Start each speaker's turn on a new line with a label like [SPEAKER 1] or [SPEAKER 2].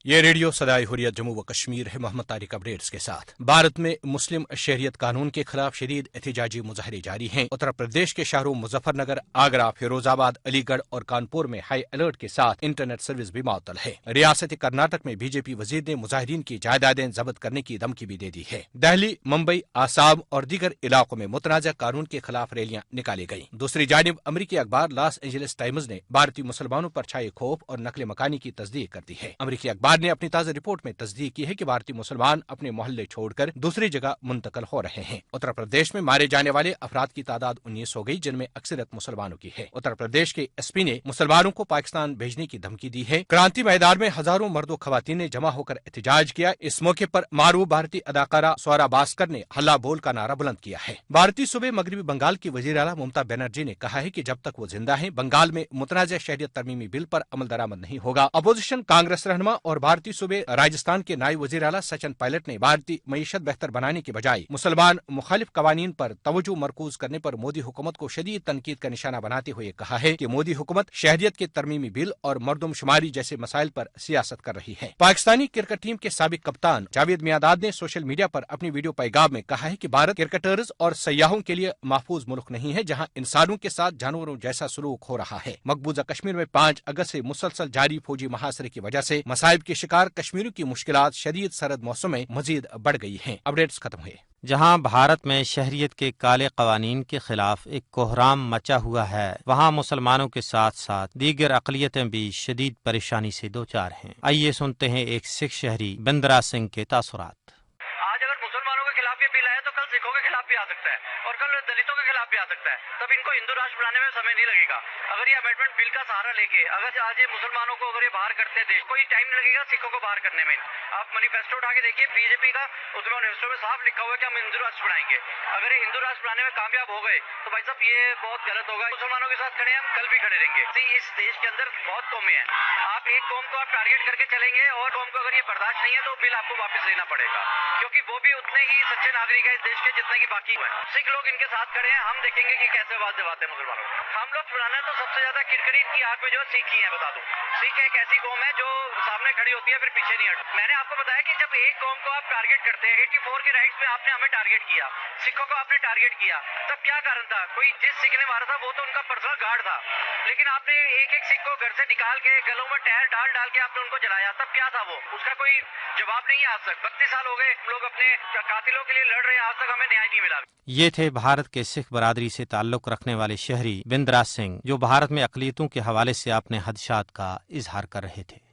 [SPEAKER 1] یہ ریڈیو صدائے حریت جموں و کشمیر ہے۔ محمد طارق اپڈیٹس کے ساتھ۔ بھارت میں مسلم شہریت قانون کے خلاف شدید احتجاجی مظاہرے جاری ہیں۔ اتر پردیش کے شہروں مظفر نگر، آگرہ، فیروز آباد، علی گڑھ اور کانپور میں ہائی الرٹ کے ساتھ انٹرنیٹ سروس بھی معطل ہے۔ ریاست کرناٹک میں بی جے پی وزیر نے مظاہرین کی جائیدادیں ضبط کرنے کی دھمکی بھی دے دی ہے۔ دہلی، ممبئی، آسام اور دیگر علاقوں میں متنازع قانون کے خلاف ریلیاں نکالی گئیں۔ دوسری جانب امریکی اخبار لاس اینجلس ٹائمز نے بھارتی مسلمانوں پر چھائے خوف اور نقل مکانی کی تصدیق کر دی ہے۔ امریکی اخبار نے اپنی تازہ رپورٹ میں تصدیق کی ہے کہ بھارتی مسلمان اپنے محلے چھوڑ کر دوسری جگہ منتقل ہو رہے ہیں۔ اتر پردیش میں مارے جانے والے افراد کی تعداد 19 ہو گئی، جن میں اکثریت مسلمانوں کی ہے۔ اتر پردیش کے ایس پی نے مسلمانوں کو پاکستان بھیجنے کی دھمکی دی ہے۔ کرانتی میدان میں ہزاروں مرد و خواتین نے جمع ہو کر احتجاج کیا۔ اس موقع پر معروف بھارتی اداکارہ سورا بھاسکر نے ہلا بول کا نعرہ بلند کیا ہے۔ بھارتی صوبے مغربی بنگال کی وزیر اعلیٰ ممتا بنرجی نے کہا ہے کہ جب تک وہ زندہ ہیں بنگال میں متنازع شہریت ترمیمی بل پر عمل درآمد نہیں ہوگا۔ اپوزیشن کانگریس رہنما اور بھارتی صوبے راجستھان کے نائب وزیر اعلیٰ سچن پائلٹ نے بھارتی معیشت بہتر بنانے کے بجائے مسلمان مخالف قوانین پر توجہ مرکوز کرنے پر مودی حکومت کو شدید تنقید کا نشانہ بناتے ہوئے کہا ہے کہ مودی حکومت شہریت کے ترمیمی بل اور مردم شماری جیسے مسائل پر سیاست کر رہی ہے۔ پاکستانی کرکٹ ٹیم کے سابق کپتان جاوید میانداد نے سوشل میڈیا پر اپنی ویڈیو پیغام میں کہا ہے کہ بھارت کرکٹرز اور سیاحوں کے لیے محفوظ ملک نہیں ہے، جہاں انسانوں کے ساتھ جانوروں جیسا سلوک ہو رہا ہے۔ مقبوضہ کشمیر میں 5 اگست سے مسلسل جاری فوجی محاصرے کی وجہ سے مصائب کے شکار کشمیریوں کی مشکلات شدید سرد موسم میں مزید بڑھ گئی ہیں۔ اپڈیٹس ختم ہوئے۔
[SPEAKER 2] جہاں بھارت میں شہریت کے کالے قوانین کے خلاف ایک کوہرام مچا ہوا ہے، وہاں مسلمانوں کے ساتھ ساتھ دیگر اقلیتیں بھی شدید پریشانی سے دوچار ہیں۔ آئیے سنتے ہیں ایک سکھ شہری بندرا سنگھ کے تاثرات۔
[SPEAKER 3] آج اگر مسلمانوں کے خلاف یہ بل آیا تو کل سکھوں کے خلاف بھی آ سکتا ہے اور کل دلتوں کے خلاف بھی آ سکتا ہے، تب ان کو ہندو راشٹر بنانے میں سمے نہیں لگے گا۔ اگر یہ امینڈمنٹ بل کا سہارا لے کے اگر آج یہ مسلمانوں کو اگر یہ باہر کرتے ہیں دیش، کوئی ٹائم نہیں لگے گا سکھوں کو باہر کرنے میں۔ آپ مینیفیسٹو اٹھا کے دیکھیے بی جے پی کا، اس میں مینیفیسٹو میں صاف لکھا ہوا ہے کہ ہم ہندو راشٹر بنائیں گے۔ اگر یہ ہندو راشٹر بنانے میں کامیاب ہو گئے تو بھائی صاحب یہ بہت غلط ہوگا۔ مسلمانوں کے ساتھ کھڑے ہیں، ہم کل بھی کھڑے رہیں گے۔ اس دیش کے اندر بہت قومیں ہیں، آپ ایک قوم کو آپ ٹارگیٹ کر کے چلیں گے اور قوم کو اگر یہ برداشت نہیں ہے تو بل آپ کو واپس لینا پڑے گا، کیونکہ وہ بھی اتنے ہی سچے ناگرک ہیں اس دیش کے جتنے کی باقی ہیں۔ سکھ لوگ ان کے ساتھ کھڑے ہیں، ہم دیکھیں گے کہ کیسے آواز دباتے ہیں مسلمانوں کو۔ ہم لوگ بنانا ہے تو سب سے زیادہ کرکٹ ان کی آنکھ میں جو سکھ ہی ہے، بتا دوں سکھ ایک ایسی قوم ہے جو سامنے کھڑی ہوتی ہے پھر پیچھے نہیں ہٹتی۔ میں نے آپ کو بتایا کہ جب ایک قوم کو آپ ٹارگیٹ کرتے ہیں، 84 کے رائٹس میں آپ نے ہمیں ٹارگیٹ کیا، سکھوں کو آپ نے ٹارگیٹ کیا، تب کیا کارن تھا؟ کوئی جس سکھ نے مارا تھا وہ تو ان کا پرسنل گارڈ تھا، لیکن آپ نے ایک ایک سکھ کو گھر سے نکال کے گلوں میں ٹائر ڈال کے آپ نے ان کو جلایا، تب کیا تھا وہ؟ اس کا کوئی جواب نہیں ہے آج تک۔ 32 سال ہو گئے ہم لوگ اپنے قاتلوں کے لیے لڑ رہے ہیں، آج تک ہمیں نیائے نہیں ملا۔
[SPEAKER 2] یہ تھے بھارت کے سکھ برادری سے تعلق رکھنے والے شہری بندرا سنگھ، جو بھارت میں اقلیتوں کے حوالے سے اپنے خدشات کا اظہار کر رہے تھے۔